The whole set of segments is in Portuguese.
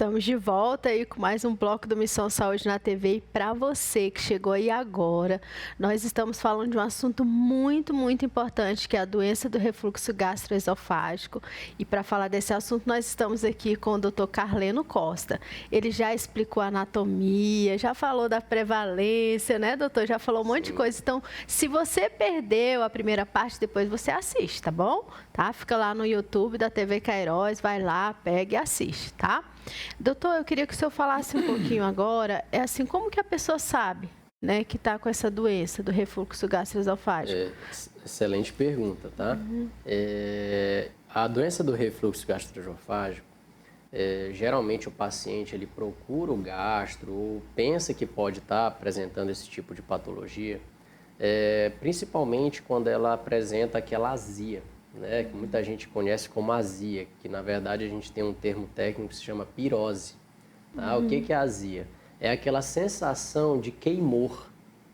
Estamos de volta aí com mais um bloco do Missão Saúde na TV. E para você que chegou aí agora, nós estamos falando de um assunto muito importante, que é a doença do refluxo gastroesofágico. E para falar desse assunto, nós estamos aqui com o Dr. Carleno Costa. Ele já explicou a anatomia, já falou da prevalência, né, doutor? Já falou um monte de coisa. Então, se você perdeu a primeira parte, depois você assiste, tá bom? Tá? Fica lá no YouTube da TV Queiroz, vai lá, pega e assiste, tá? Doutor, eu queria que o senhor falasse um pouquinho agora, como que a pessoa sabe, né, que está com essa doença do refluxo gastroesofágico? Excelente pergunta, tá? A doença do refluxo gastroesofágico, geralmente o paciente ele procura o gastro ou pensa que pode estar apresentando esse tipo de patologia, principalmente quando ela apresenta aquela azia, né, que muita gente conhece como azia, que na verdade a gente tem um termo técnico que se chama pirose. Tá? O que é azia? É aquela sensação de queimor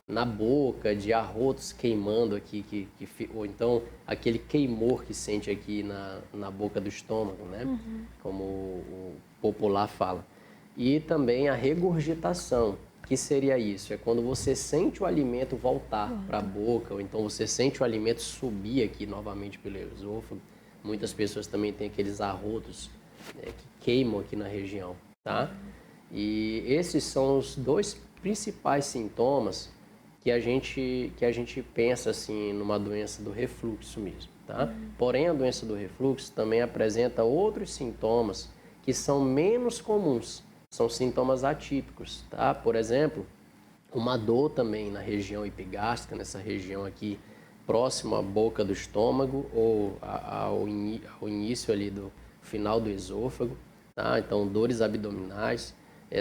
na boca, de arrotos queimando aqui, ou então aquele queimor que sente aqui na boca do estômago, né? Como o popular fala. E também a regurgitação. Que seria isso? É quando você sente o alimento voltar para a boca, ou então você sente o alimento subir aqui novamente pelo esôfago. Muitas pessoas também têm aqueles arrotos, né, que queimam aqui na região, tá? E esses são os dois principais sintomas que a gente pensa assim numa doença do refluxo mesmo, tá? Porém, a doença do refluxo também apresenta outros sintomas que são menos comuns. São sintomas atípicos, tá? Por exemplo, uma dor também na região epigástrica, nessa região aqui próximo à boca do estômago ou ao início ali do final do esôfago, tá? Então, dores abdominais,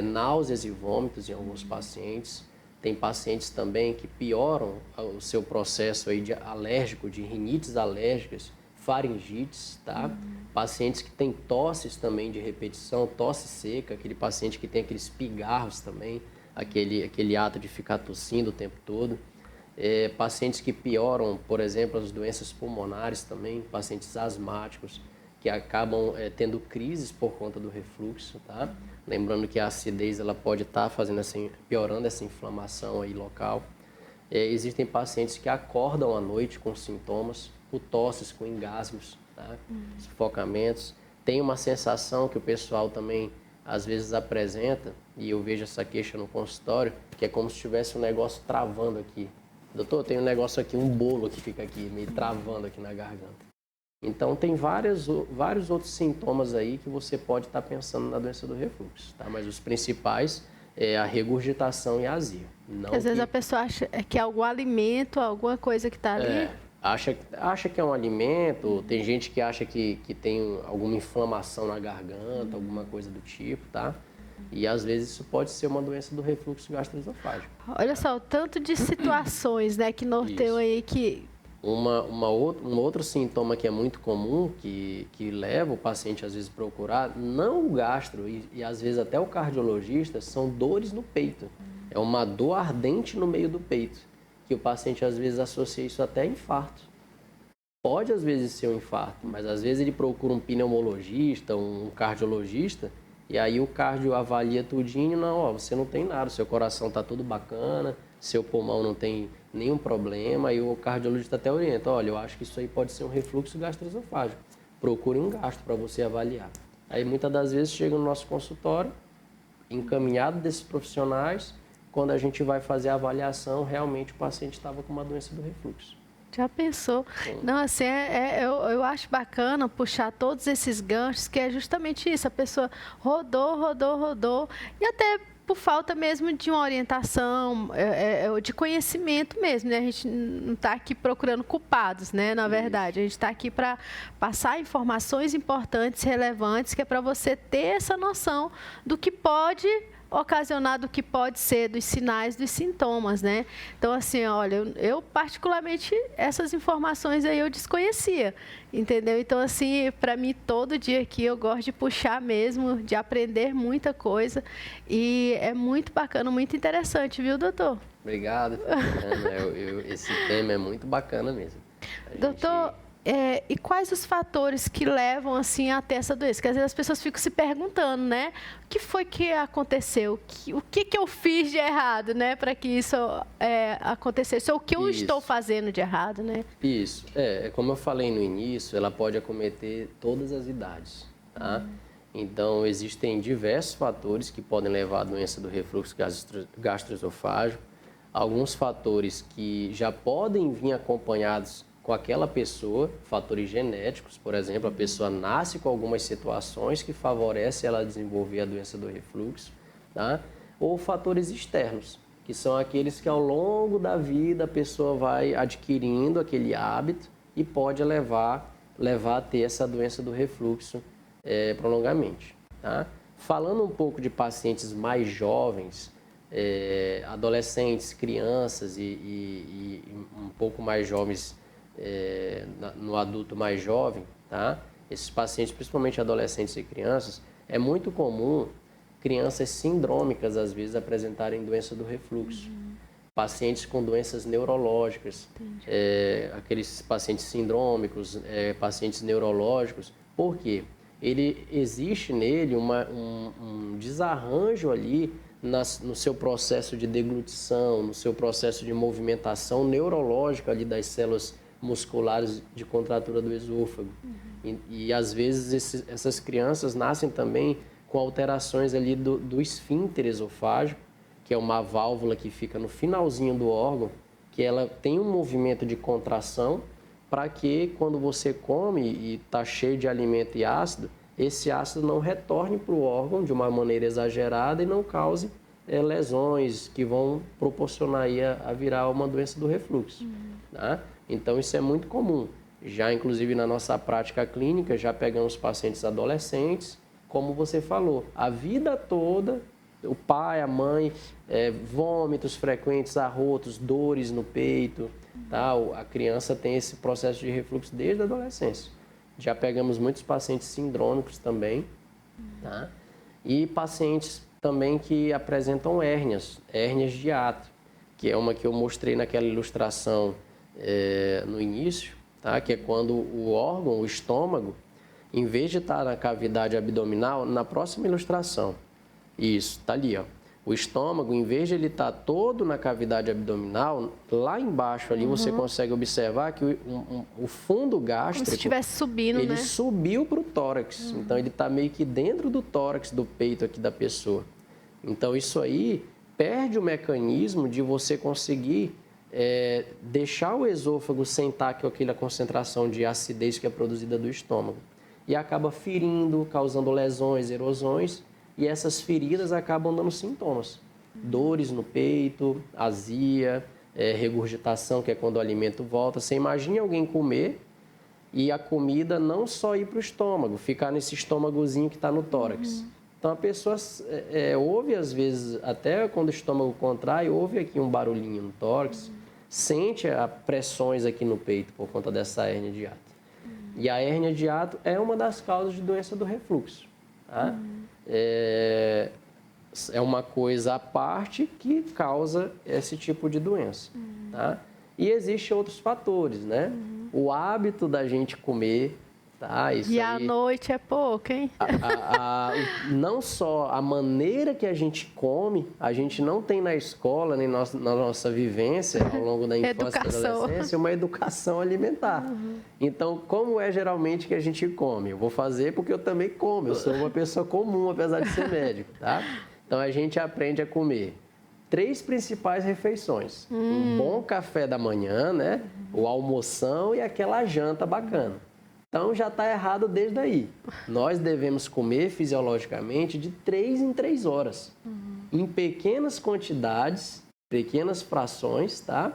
náuseas e vômitos em alguns pacientes. Tem pacientes também que pioram o seu processo aí de alérgico, de rinites alérgicas, faringites, tá? Pacientes que têm tosses também de repetição, tosse seca, aquele paciente que tem aqueles pigarros também, aquele ato de ficar tossindo o tempo todo. Pacientes que pioram, por exemplo, as doenças pulmonares também, pacientes asmáticos, que acabam tendo crises por conta do refluxo, tá? Lembrando que a acidez ela pode estar piorando essa inflamação aí local. Existem pacientes que acordam à noite com sintomas, com tosses, com engasgos, tá? Sufocamentos. Tem uma sensação que o pessoal também às vezes apresenta, e eu vejo essa queixa no consultório, que é como se tivesse um negócio travando aqui. Doutor, tem um negócio aqui, um bolo que fica aqui, meio travando aqui na garganta. Então, tem vários outros sintomas aí que você pode estar pensando na doença do refluxo, tá? Mas os principais é a regurgitação e a azia. Às vezes a pessoa acha que é algum alimento, alguma coisa que está ali. Acha que é um alimento, tem gente que acha que tem alguma inflamação na garganta, alguma coisa do tipo, tá? E às vezes isso pode ser uma doença do refluxo gastroesofágico. Olha só, o tanto de situações, né, que norteiam aí que... Um outro sintoma que é muito comum, que leva o paciente às vezes a procurar, não o gastro e às vezes até o cardiologista, são dores no peito. É uma dor ardente no meio do peito, que o paciente às vezes associa isso até a infarto. Pode às vezes ser um infarto, mas às vezes ele procura um pneumologista, um cardiologista, e aí o cardio avalia tudinho, não, ó, você não tem nada, seu coração está tudo bacana, seu pulmão não tem nenhum problema, e o cardiologista até orienta, olha, eu acho que isso aí pode ser um refluxo gastroesofágico, procure um gastro para você avaliar. Aí muitas das vezes chega no nosso consultório, encaminhado desses profissionais, quando a gente vai fazer a avaliação, realmente o paciente estava com uma doença do refluxo. Já pensou? Não, assim, eu acho bacana puxar todos esses ganchos, que é justamente isso, a pessoa rodou, e até por falta mesmo de uma orientação, de conhecimento mesmo, né? A gente não está aqui procurando culpados, né? Na verdade, a gente está aqui para passar informações importantes, relevantes, que é para você ter essa noção do que pode ocasionado, que pode ser dos sinais, dos sintomas, né? Então, assim, olha, eu particularmente, essas informações aí eu desconhecia, entendeu? Então, assim, para mim, todo dia aqui eu gosto de puxar mesmo, de aprender muita coisa, e é muito bacana, muito interessante, viu, doutor? Obrigado, Fernanda. Esse tema é muito bacana mesmo. Doutor, E quais os fatores que levam assim a ter essa doença? Porque às vezes as pessoas ficam se perguntando, né? O que foi que aconteceu? O que eu fiz de errado, né? Para que isso acontecesse? Ou o que eu estou fazendo de errado, né? Isso. Como eu falei no início, ela pode acometer todas as idades, tá? Então, existem diversos fatores que podem levar à doença do refluxo gastroesofágico. Alguns fatores que já podem vir acompanhados com aquela pessoa, fatores genéticos, por exemplo, a pessoa nasce com algumas situações que favorecem ela a desenvolver a doença do refluxo, tá? Ou fatores externos, que são aqueles que ao longo da vida a pessoa vai adquirindo aquele hábito e pode levar a ter essa doença do refluxo prolongamente, tá? Falando um pouco de pacientes mais jovens, adolescentes, crianças e um pouco mais jovens, no adulto mais jovem, tá? Esses pacientes, principalmente adolescentes e crianças, é muito comum crianças sindrômicas, às vezes, apresentarem doença do refluxo. Pacientes com doenças neurológicas, aqueles pacientes sindrômicos, pacientes neurológicos. Por quê? Existe nele um desarranjo ali no seu processo de deglutição, no seu processo de movimentação neurológica ali das células musculares de contratura do esôfago. E às vezes essas crianças nascem também com alterações ali do esfíncter esofágico, que é uma válvula que fica no finalzinho do órgão, que ela tem um movimento de contração para que quando você come e está cheio de alimento e ácido, esse ácido não retorne para o órgão de uma maneira exagerada e não cause lesões que vão proporcionar aí a virar uma doença do refluxo. Tá? Então, isso é muito comum. Já, inclusive, na nossa prática clínica, já pegamos pacientes adolescentes, como você falou, a vida toda, o pai, a mãe, vômitos frequentes, arrotos, dores no peito, tá? A criança tem esse processo de refluxo desde a adolescência. Já pegamos muitos pacientes sindrômicos também, tá? E pacientes também que apresentam hérnias de hiato, que é uma que eu mostrei naquela ilustração no início, tá? Que é quando o órgão, o estômago, em vez de estar na cavidade abdominal, na próxima ilustração, isso, está ali, ó. O estômago, em vez de ele estar todo na cavidade abdominal, lá embaixo ali você consegue observar que o fundo gástrico... Como se estivesse subindo, ele né? subiu para o tórax. Então, ele está meio que dentro do tórax, do peito aqui da pessoa. Então, isso aí perde o mecanismo de você conseguir deixar o esôfago sentar com aquela concentração de acidez que é produzida do estômago. E acaba ferindo, causando lesões, erosões, e essas feridas acabam dando sintomas. Dores no peito, azia, regurgitação, que é quando o alimento volta. Você imagina alguém comer e a comida não só ir para o estômago, ficar nesse estômagozinho que está no tórax. Então, a pessoa ouve, às vezes, até quando o estômago contrai, ouve aqui um barulhinho no tórax, sente pressões aqui no peito por conta dessa hérnia de hiato. E a hérnia de hiato é uma das causas de doença do refluxo. Tá? É uma coisa à parte que causa esse tipo de doença. Tá? E existem outros fatores, né? O hábito da gente comer, tá? Isso e aí, à noite é pouco, hein? não só a maneira que a gente come, a gente não tem na escola, nem na nossa vivência ao longo da infância e da adolescência, uma educação alimentar. Então, como é geralmente que a gente come? Eu vou fazer porque eu também como, eu sou uma pessoa comum, apesar de ser médico, tá? Então, a gente aprende a comer 3 principais refeições. Um bom café da manhã, né? O almoção e aquela janta bacana. Então, já está errado desde aí. Nós devemos comer fisiologicamente de 3 em 3 horas. Em pequenas quantidades, pequenas frações, tá?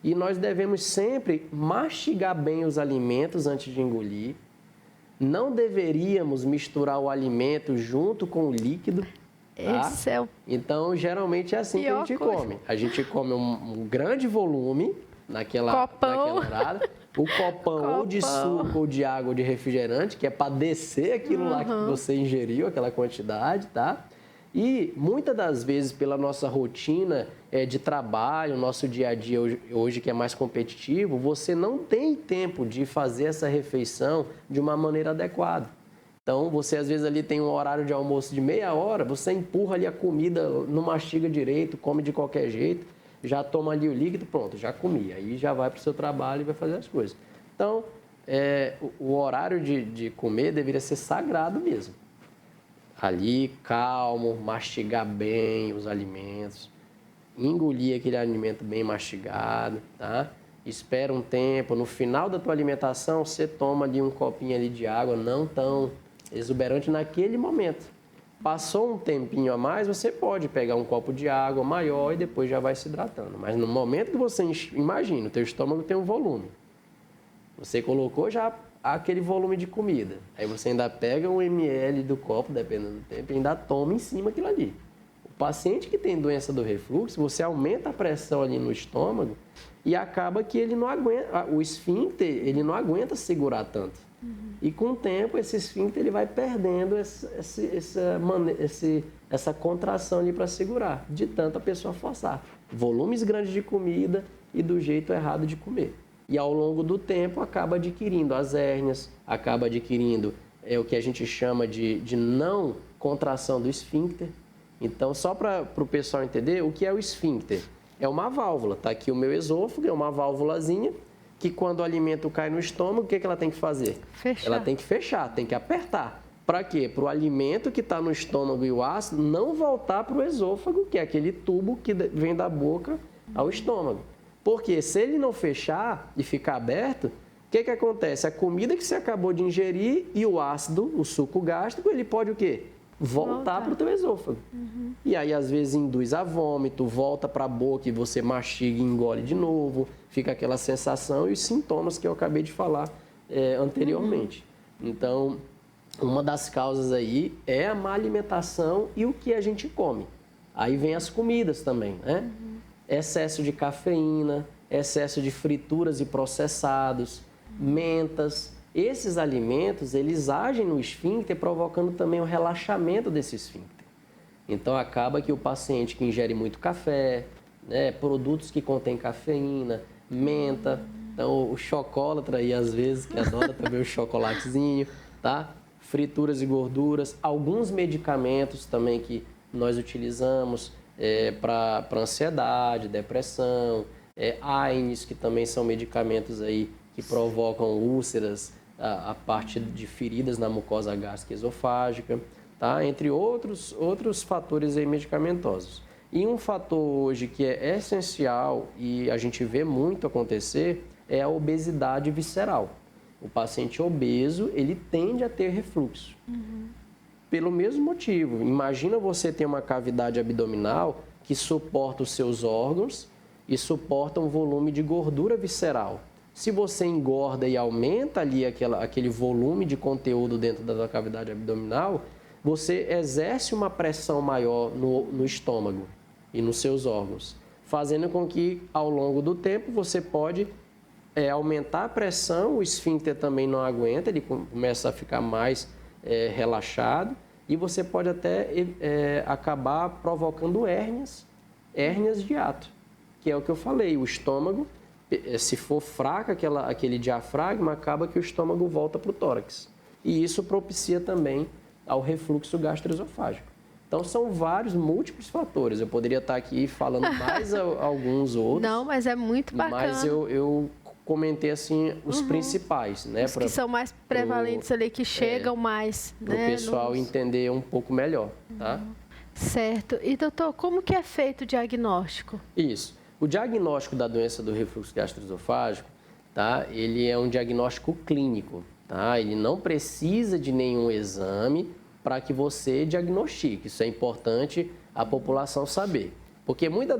E nós devemos sempre mastigar bem os alimentos antes de engolir. Não deveríamos misturar o alimento junto com o líquido. Tá? Então, geralmente é assim que a gente come. A gente come um grande volume naquela horário. O copão ou de suco, ou de água, ou de refrigerante, que é para descer aquilo lá que você ingeriu, aquela quantidade, tá? E muitas das vezes, pela nossa rotina de trabalho, nosso dia a dia hoje que é mais competitivo, você não tem tempo de fazer essa refeição de uma maneira adequada. Então, você às vezes ali tem um horário de almoço de meia hora, você empurra ali a comida, não mastiga direito, come de qualquer jeito, já toma ali o líquido, pronto, já comi. Aí já vai para o seu trabalho e vai fazer as coisas. Então, o horário de comer deveria ser sagrado mesmo. Ali, calmo, mastigar bem os alimentos, engolir aquele alimento bem mastigado, tá? Espera um tempo, no final da tua alimentação, você toma ali um copinho ali de água, não tão exuberante naquele momento. Passou um tempinho a mais, você pode pegar um copo de água maior e depois já vai se hidratando. Mas no momento que você imagina, o teu estômago tem um volume. Você colocou já aquele volume de comida. Aí você ainda pega 1 ml do copo, dependendo do tempo, e ainda toma em cima aquilo ali. O paciente que tem doença do refluxo, você aumenta a pressão ali no estômago e acaba que ele não aguenta, o esfíncter, ele não aguenta segurar tanto. E com o tempo, esse esfíncter ele vai perdendo essa contração ali para segurar, de tanto a pessoa forçar. Volumes grandes de comida e do jeito errado de comer. E ao longo do tempo acaba adquirindo as hérnias, acaba adquirindo o que a gente chama de não contração do esfíncter. Então, só para o pessoal entender, o que é o esfíncter? É uma válvula, está aqui o meu esôfago, é uma válvulazinha, que quando o alimento cai no estômago, o que ela tem que fazer? Fechar. Ela tem que fechar, tem que apertar. Para quê? Para o alimento que está no estômago e o ácido não voltar para o esôfago, que é aquele tubo que vem da boca ao estômago. Porque se ele não fechar e ficar aberto, o que acontece? A comida que você acabou de ingerir e o ácido, o suco gástrico, ele pode o quê? Voltar para o teu esôfago. E aí, às vezes, induz a vômito, volta para a boca e você mastiga e engole de novo. Fica aquela sensação e os sintomas que eu acabei de falar anteriormente. Então, uma das causas aí é a má alimentação e o que a gente come. Aí vem as comidas também, né? Excesso de cafeína, excesso de frituras e processados, mentas. Esses alimentos, eles agem no esfíncter, provocando também o relaxamento desse esfíncter. Então, acaba que o paciente que ingere muito café, né, produtos que contêm cafeína, menta, então o chocolatra aí, às vezes, que adora também o chocolatezinho, tá? Frituras e gorduras, alguns medicamentos também que nós utilizamos para ansiedade, depressão, AINES, que também são medicamentos aí que provocam úlceras, a parte de feridas na mucosa gástrica esofágica, tá? Entre outros fatores aí medicamentosos. E um fator hoje que é essencial e a gente vê muito acontecer é a obesidade visceral. O paciente obeso, ele tende a ter refluxo. Pelo mesmo motivo. Imagina você ter uma cavidade abdominal que suporta os seus órgãos e suporta um volume de gordura visceral. Se você engorda e aumenta ali aquele volume de conteúdo dentro da cavidade abdominal, você exerce uma pressão maior no estômago e nos seus órgãos, fazendo com que, ao longo do tempo, você pode aumentar a pressão, o esfíncter também não aguenta, ele começa a ficar mais relaxado e você pode até acabar provocando hérnias de hiato, que é o que eu falei, o estômago, se for fraco aquele diafragma, acaba que o estômago volta para o tórax. E isso propicia também ao refluxo gastroesofágico. Então, são múltiplos fatores. Eu poderia estar aqui falando mais alguns outros. Não, mas é muito bacana. Mas eu comentei, assim, os principais, né? Os que são mais prevalentes ali, que chegam mais, né? Para o pessoal entender um pouco melhor, tá? Certo. E, doutor, como que é feito o diagnóstico? Isso. O diagnóstico da doença do refluxo gastroesofágico, tá? Ele é um diagnóstico clínico, tá? Ele não precisa de nenhum exame para que você diagnostique. Isso é importante a população saber. Porque muitas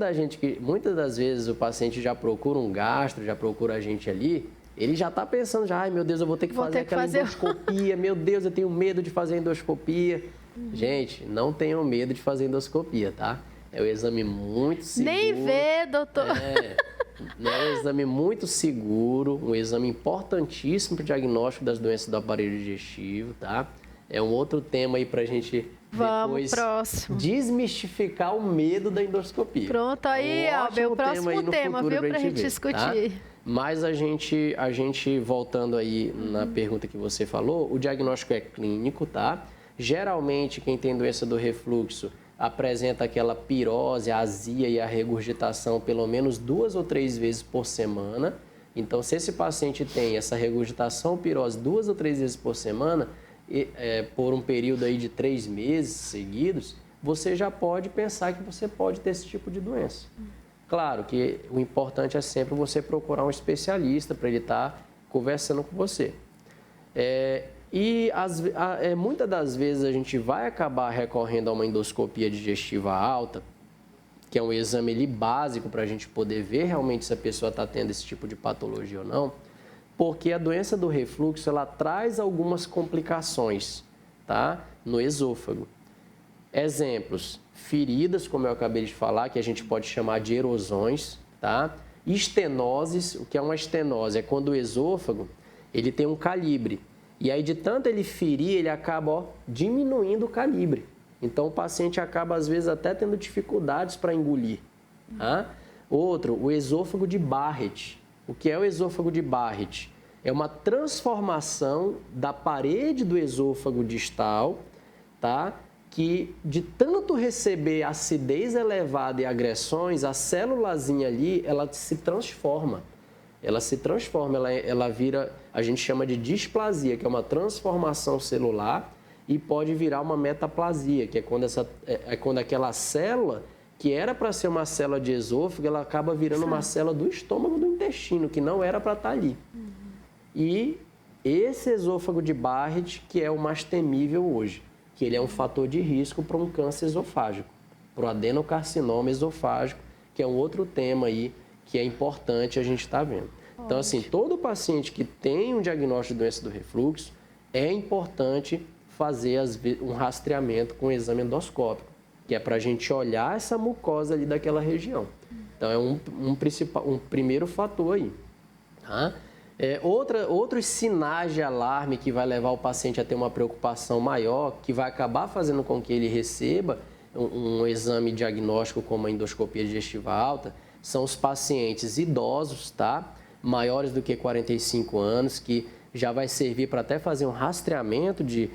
das vezes o paciente já procura um gastro, já procura a gente ali, ele já está pensando, ai meu Deus, eu vou ter que fazer aquela endoscopia, meu Deus, eu tenho medo de fazer endoscopia. Gente, não tenham medo de fazer endoscopia, tá? É um exame muito seguro. Nem vê, doutor. É um exame muito seguro, um exame importantíssimo para o diagnóstico das doenças do aparelho digestivo, tá? É um outro tema aí para a gente Vamos, próximo. Desmistificar o medo da endoscopia. Pronto, aí, Albert, o próximo tema, viu, pra gente discutir. Tá? Mas a gente, voltando aí na pergunta que você falou, o diagnóstico é clínico, tá? Geralmente, quem tem doença do refluxo apresenta aquela pirose, a azia e a regurgitação pelo menos 2 ou 3 vezes por semana. Então, se esse paciente tem essa regurgitação, pirose 2 ou 3 vezes por semana, por um período aí de 3 meses seguidos, você já pode pensar que você pode ter esse tipo de doença. Claro que o importante é sempre você procurar um especialista para ele estar conversando com você. Muitas das vezes a gente vai acabar recorrendo a uma endoscopia digestiva alta, que é um exame ali básico para a gente poder ver realmente se a pessoa está tendo esse tipo de patologia ou não, porque a doença do refluxo ela traz algumas complicações, tá? No esôfago. Exemplos, feridas, como eu acabei de falar, que a gente pode chamar de erosões, tá? Estenoses, o que é uma estenose? É quando o esôfago ele tem um calibre. E aí, de tanto ele ferir, ele acaba diminuindo o calibre. Então, o paciente acaba, às vezes, até tendo dificuldades para engolir. Tá? Outro, o esôfago de Barrett. O que é o esôfago de Barrett? É uma transformação da parede do esôfago distal, tá? Que de tanto receber acidez elevada e agressões, a célulazinha ali, ela se transforma. Ela vira, a gente chama de displasia, que é uma transformação celular, e pode virar uma metaplasia, que é quando aquela célula, que era para ser uma célula de esôfago, ela acaba virando uma célula do estômago, do intestino, que não era para estar ali. E esse esôfago de Barrett, que é o mais temível hoje, que ele é um fator de risco para um câncer esofágico, para o adenocarcinoma esofágico, que é um outro tema aí que é importante a gente estar vendo. Então, assim, todo paciente que tem um diagnóstico de doença do refluxo, é importante fazer um rastreamento com exame endoscópico, que é para a gente olhar essa mucosa ali daquela região. Então, é um primeiro fator aí. Tá? Outros sinais de alarme que vai levar o paciente a ter uma preocupação maior, que vai acabar fazendo com que ele receba um exame diagnóstico como a endoscopia digestiva alta, são os pacientes idosos, tá? Maiores do que 45 anos, que já vai servir para até fazer um rastreamento de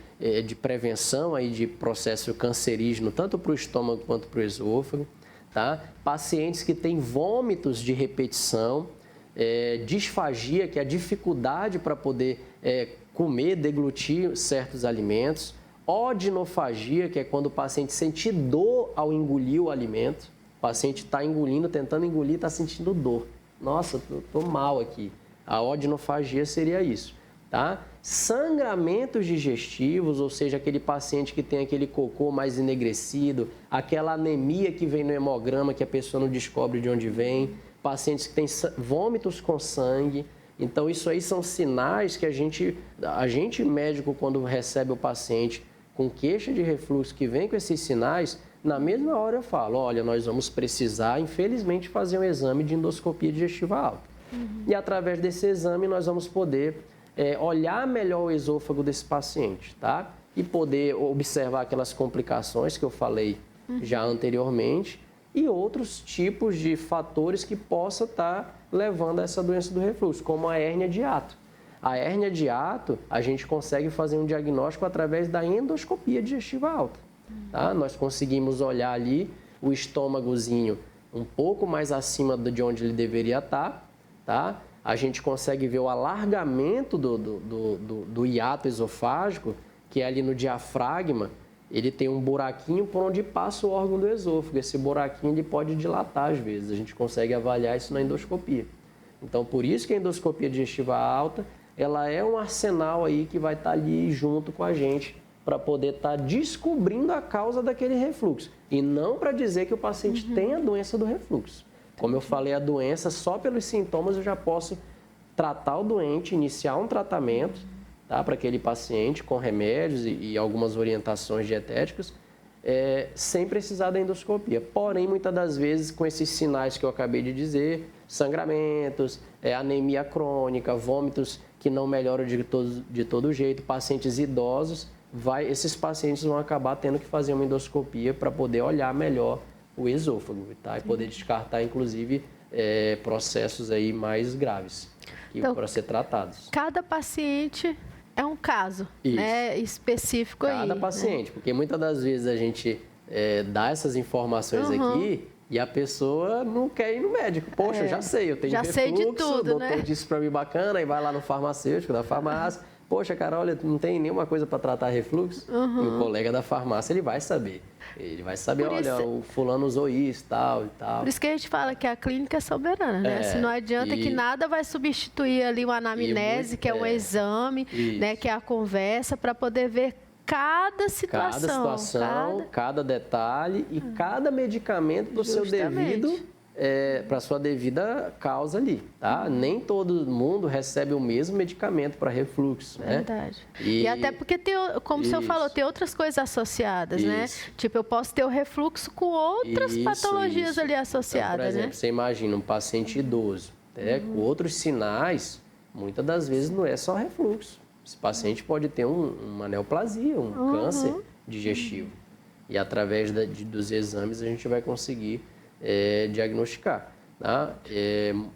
prevenção aí de processo cancerígeno, tanto para o estômago quanto para o esôfago. Tá? Pacientes que têm vômitos de repetição, disfagia, que é a dificuldade para poder comer, deglutir certos alimentos, odinofagia, que é quando o paciente sente dor ao engolir o alimento. O paciente está engolindo, tentando engolir, está sentindo dor. Nossa, estou mal aqui. A odinofagia seria isso. Tá? Sangramentos digestivos, ou seja, aquele paciente que tem aquele cocô mais enegrecido, aquela anemia que vem no hemograma que a pessoa não descobre de onde vem, pacientes que têm vômitos com sangue. Então, isso aí são sinais que a gente médico, quando recebe o paciente com queixa de refluxo que vem com esses sinais, na mesma hora eu falo, olha, nós vamos precisar, infelizmente, fazer um exame de endoscopia digestiva alta. E através desse exame nós vamos poder olhar melhor o esôfago desse paciente, tá? E poder observar aquelas complicações que eu falei já anteriormente e outros tipos de fatores que possa estar levando a essa doença do refluxo, como a hérnia de hiato. A hérnia de hiato, a gente consegue fazer um diagnóstico através da endoscopia digestiva alta. Tá? Nós conseguimos olhar ali o estômagozinho um pouco mais acima de onde ele deveria estar, tá? A gente consegue ver o alargamento do hiato esofágico, que é ali no diafragma, ele tem um buraquinho por onde passa o órgão do esôfago. Esse buraquinho ele pode dilatar às vezes, a gente consegue avaliar isso na endoscopia. Então, por isso que a endoscopia digestiva alta, ela é um arsenal aí que vai estar ali junto com a gente para poder estar descobrindo a causa daquele refluxo. E não para dizer que o paciente tem a doença do refluxo. Como eu falei, a doença, só pelos sintomas eu já posso tratar o doente, iniciar um tratamento, tá, para aquele paciente com remédios e algumas orientações dietéticas, sem precisar da endoscopia. Porém, muitas das vezes, com esses sinais que eu acabei de dizer, sangramentos, anemia crônica, vômitos que não melhoram de todo jeito, pacientes idosos, esses pacientes vão acabar tendo que fazer uma endoscopia para poder olhar melhor o esôfago, tá? E poder descartar, inclusive, processos aí mais graves Então, para ser tratados. Cada paciente é um caso, né, específico aí. Cada paciente, porque muitas das vezes a gente dá essas informações aqui e a pessoa não quer ir no médico. Poxa, eu já sei, eu tenho refluxo, sei de tudo, o doutor disse para mim bacana, e vai lá no farmacêutico da farmácia. Poxa, cara, olha, não tem nenhuma coisa para tratar refluxo? E o colega da farmácia, ele vai saber. Ele vai saber, olha, o fulano usou isso, tal e tal. Por isso que a gente fala que a clínica é soberana, né? Se não adianta que nada vai substituir ali uma anamnese, que é um exame, né? Que é a conversa, para poder ver cada situação. Cada detalhe e cada medicamento para o seu devido... para a sua devida causa ali, tá? Nem todo mundo recebe o mesmo medicamento para refluxo, né? Verdade. E até porque, como o senhor falou, tem outras coisas associadas, né? Tipo, eu posso ter o refluxo com outras patologias ali associadas, então, por exemplo, você imagina um paciente idoso, com outros sinais, muitas das vezes não é só refluxo. Esse paciente pode ter uma neoplasia, um câncer digestivo. E através dos exames a gente vai conseguir diagnosticar, tá?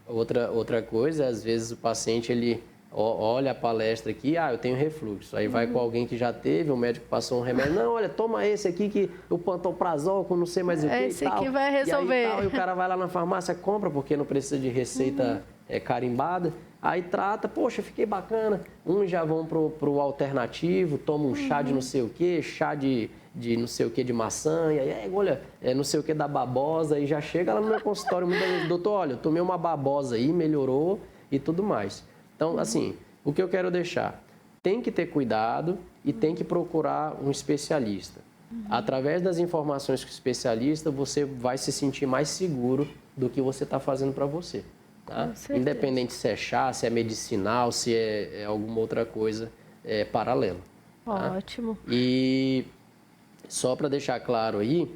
Outra coisa, às vezes o paciente ele olha a palestra aqui, eu tenho refluxo, aí vai com alguém que já teve, o médico passou um remédio, não, olha, toma esse aqui que o pantoprazol, com não sei mais o que esse aqui vai resolver. E o cara vai lá na farmácia, compra, porque não precisa de receita carimbada, aí trata, poxa, fiquei bacana, uns já vão pro alternativo, toma um chá de não sei o que, chá de não sei o que de maçã, e aí, olha, não sei o que da babosa, e já chega lá no meu consultório muitas vezes, doutor, olha, eu tomei uma babosa aí, melhorou e tudo mais. Então, assim, o que eu quero deixar? Tem que ter cuidado e tem que procurar um especialista. Através das informações com o especialista, você vai se sentir mais seguro do que você está fazendo para você. Tá? Independente se é chá, se é medicinal, se é alguma outra coisa paralela. Tá? Ótimo. E só para deixar claro aí,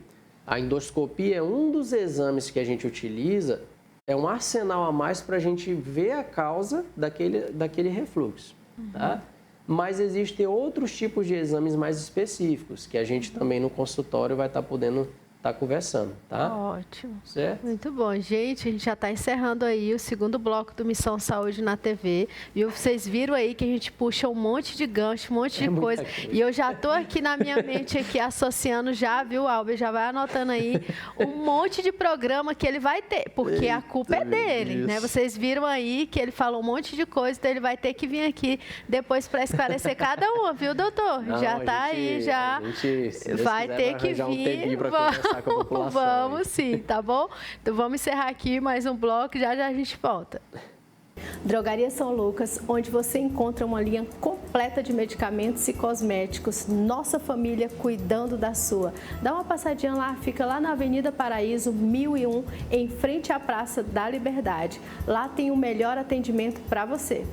a endoscopia é um dos exames que a gente utiliza, é um arsenal a mais para a gente ver a causa daquele refluxo. Tá? Mas existem outros tipos de exames mais específicos, que a gente também no consultório vai estar podendo estar conversando, tá? Ótimo. Certo? Muito bom. Gente, a gente já está encerrando aí o segundo bloco do Missão Saúde na TV. E vocês viram aí que a gente puxa um monte de gancho, um monte de coisa. E eu já estou aqui na minha mente aqui associando já, viu, Alber? Já vai anotando aí um monte de programa que ele vai ter, porque a culpa é dele, né? Vocês viram aí que ele falou um monte de coisa, então ele vai ter que vir aqui depois para esclarecer cada uma, viu, doutor? Não, já está aí, já vai ter que vir. Vamos sim, tá bom? Então vamos encerrar aqui mais um bloco, já a gente volta. Drogaria São Lucas, onde você encontra uma linha completa de medicamentos e cosméticos. Nossa família cuidando da sua. Dá uma passadinha lá, fica lá na Avenida Paraíso 1001, em frente à Praça da Liberdade. Lá tem o melhor atendimento para você.